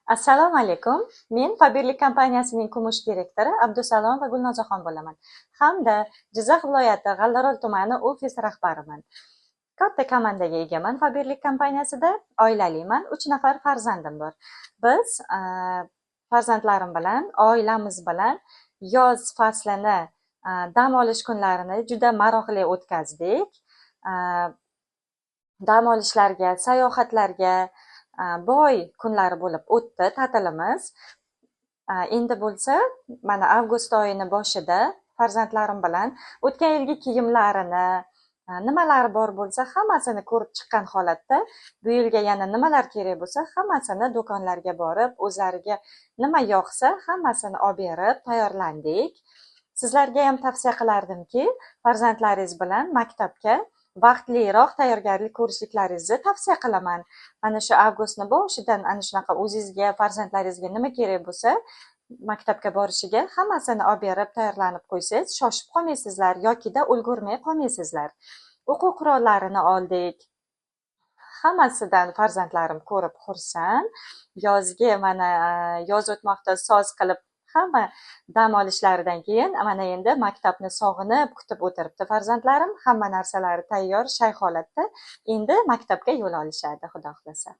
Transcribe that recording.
Assalomu alaykum. Men Fabirlik kompaniyasining kumush direktori Abdusalom va Gulnozaxon bo'laman. Hamda Jizzax viloyati G'allarol tumani ofis rahbariman. Katta komandaga egaman Fabirlik kompaniyasida. Oilaliman, 3 nafar farzandim bor. Biz farzandlarim bilan, oilamiz bilan yoz faslini, dam olish kunlarini juda maroqli o'tkazdik. Dam olishlarga, sayohatlarga boy kunlari bo'lib o'tdi ta'tilimiz. Endi bo'lsa, mana avgust oyini boshida farzandlarim bilan o'tgan yilgi kiyimlarini, nimalari bor bo'lsa hammasini ko'rib chiqqan holatda, bu yilga yana nimalar kerak bo'lsa hammasini do'konlarga borib, o'zlariga nima yoqsa hammasini olib berib tayyorlandik. Sizlarga ham tavsiya qilardimki, farzandlaringiz bilan maktabga vaqtliroq tayyorgarlik ko'rishliklaringizni tavsiya qilaman. Mana shu avgustni boshidan ana shunaqa o'zingizga, farzandlaringizga nima kerak bo'lsa, maktabga borishiga hammasini olib berib tayyorlanib qo'ysangiz, shoshib qolmaysizlar yoki-da ulgurmay qolmaysizlar. O'quv qurollarini oldik. Hammasidan farzandlarim ko'rib xursand. Yozgi mana yoz o'tmoqda soz qilib hamma dam olishlaridan keyin mana endi maktabni sog'inib kutib o'tiribdi farzandlarim. Hamma narsalari tayyor, shay holatda endi maktabga yo'l olishadi, xudo xohlasa.